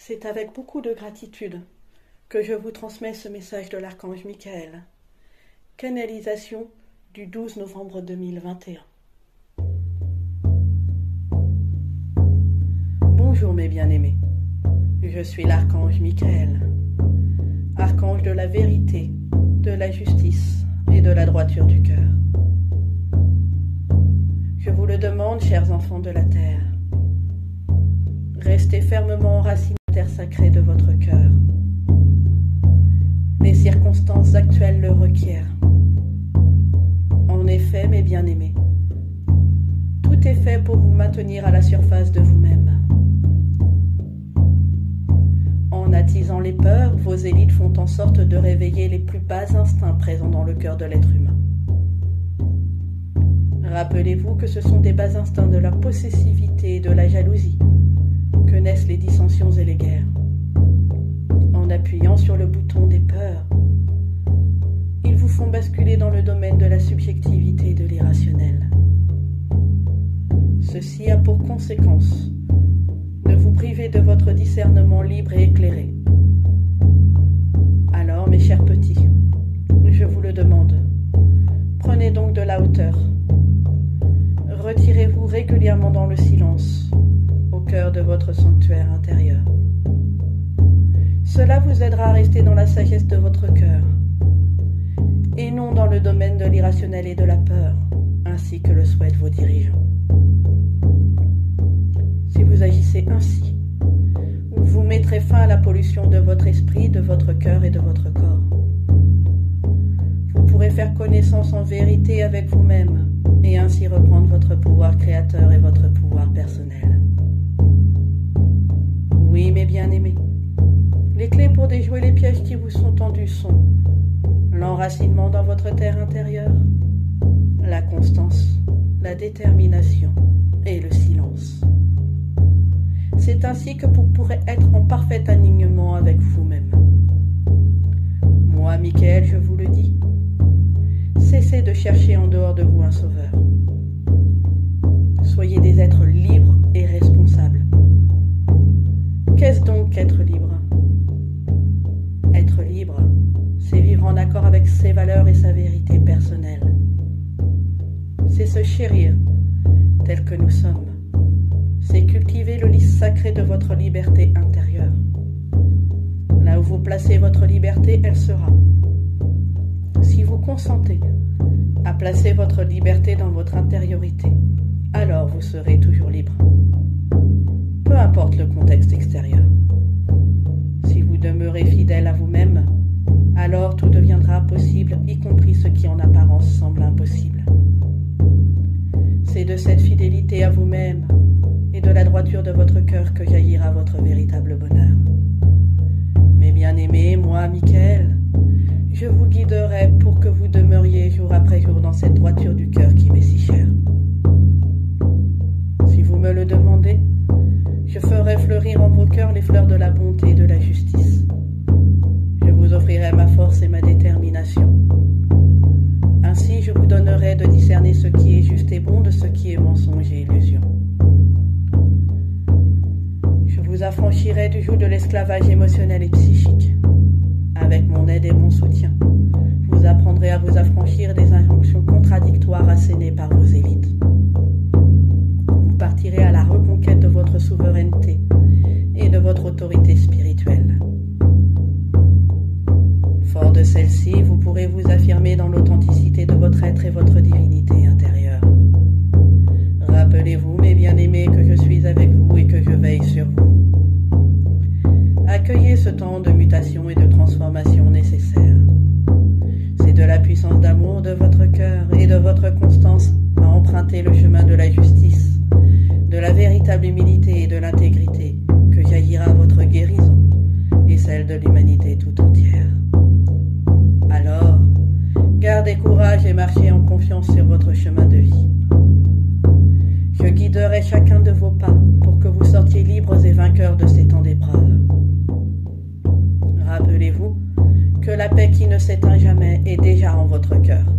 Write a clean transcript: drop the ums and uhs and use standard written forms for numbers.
C'est avec beaucoup de gratitude que je vous transmets ce message de l'archange Michael. Canalisation du 12 novembre 2021. Bonjour mes bien-aimés, je suis l'archange Michael, archange de la vérité, de la justice et de la droiture du cœur. Je vous le demande, chers enfants de la terre, restez fermement enracinés dans la terre sacrée de votre cœur. Les circonstances actuelles le requièrent. En effet, mes bien-aimés, tout est fait pour vous maintenir à la surface de vous-même. En attisant les peurs, vos élites font en sorte de réveiller les plus bas instincts présents dans le cœur de l'être humain. Rappelez-vous que ce sont des bas instincts de la possessivité et de la jalousie que naissent les dissensions et les guerres. En appuyant sur le bouton des peurs, ils vous font basculer dans le domaine de la subjectivité et de l'irrationnel. Ceci a pour conséquence de vous priver de votre discernement libre et éclairé. Alors, mes chers petits, je vous le demande, prenez donc de la hauteur. Retirez-vous régulièrement dans le silence, au cœur de votre sanctuaire intérieur. Cela vous aidera à rester dans la sagesse de votre cœur, et non dans le domaine de l'irrationnel et de la peur, ainsi que le souhaitent vos dirigeants. Si vous agissez ainsi, vous mettrez fin à la pollution de votre esprit, de votre cœur et de votre corps. Vous pourrez faire connaissance en vérité avec vous-même, et ainsi reprendre votre pouvoir créateur et votre pouvoir personnel. Oui, mes bien-aimés, les clés pour déjouer les pièges qui vous sont tendus sont l'enracinement dans votre terre intérieure, la constance, la détermination et le silence. C'est ainsi que vous pourrez être en parfait alignement avec vous-même. Moi, Michael, je vous le dis, cessez de chercher en dehors de vous un sauveur. Soyez des êtres libres et responsables. Qu'est-ce donc qu'être libre ? Être libre, c'est vivre en accord avec ses valeurs et sa vérité personnelle. C'est se chérir tel que nous sommes. C'est cultiver le lys sacré de votre liberté intérieure. Là où vous placez votre liberté, elle sera. Si vous consentez à placer votre liberté dans votre intériorité, alors vous serez toujours libre. Peu importe le contexte extérieur. Si vous demeurez fidèle à vous-même, alors tout deviendra possible, y compris ce qui en apparence semble impossible. C'est de cette fidélité à vous-même et de la droiture de votre cœur que jaillira votre véritable bonheur. Mes bien-aimés, moi, Michael, je vous guiderai pour que vous demeuriez jour après jour dans cette droiture du cœur qui m'est si chère. Si vous me le demandez, je ferai fleurir en vos cœurs les fleurs de la bonté et de la justice. Je vous offrirai ma force et ma détermination. Ainsi, je vous donnerai de discerner ce qui est juste et bon de ce qui est mensonge et illusion. Je vous affranchirai du joug de l'esclavage émotionnel et psychique. Avec mon aide et mon soutien, vous apprendrez à vous affranchir des injonctions contradictoires assénées par vos élites. Vous partirez à la reconquête de votre souveraineté et de votre autorité spirituelle. Fort de celle-ci, vous pourrez vous affirmer dans l'authenticité de votre être et votre divinité intérieure. Rappelez-vous, mes bien-aimés, que je suis avec vous et que je veille sur vous. Accueillez ce temps de mutation et de transformation nécessaire. C'est de la puissance d'amour de votre cœur et de votre constance à emprunter le chemin de la justice, de la véritable humilité et de l'intégrité que jaillira votre guérison et celle de l'humanité tout entière. Alors, gardez courage et marchez en confiance sur votre chemin de vie. Je guiderai chacun de vos pas pour que vous sortiez libres et vainqueurs de ces temps d'épreuve. Rappelez-vous que la paix qui ne s'éteint jamais est déjà en votre cœur.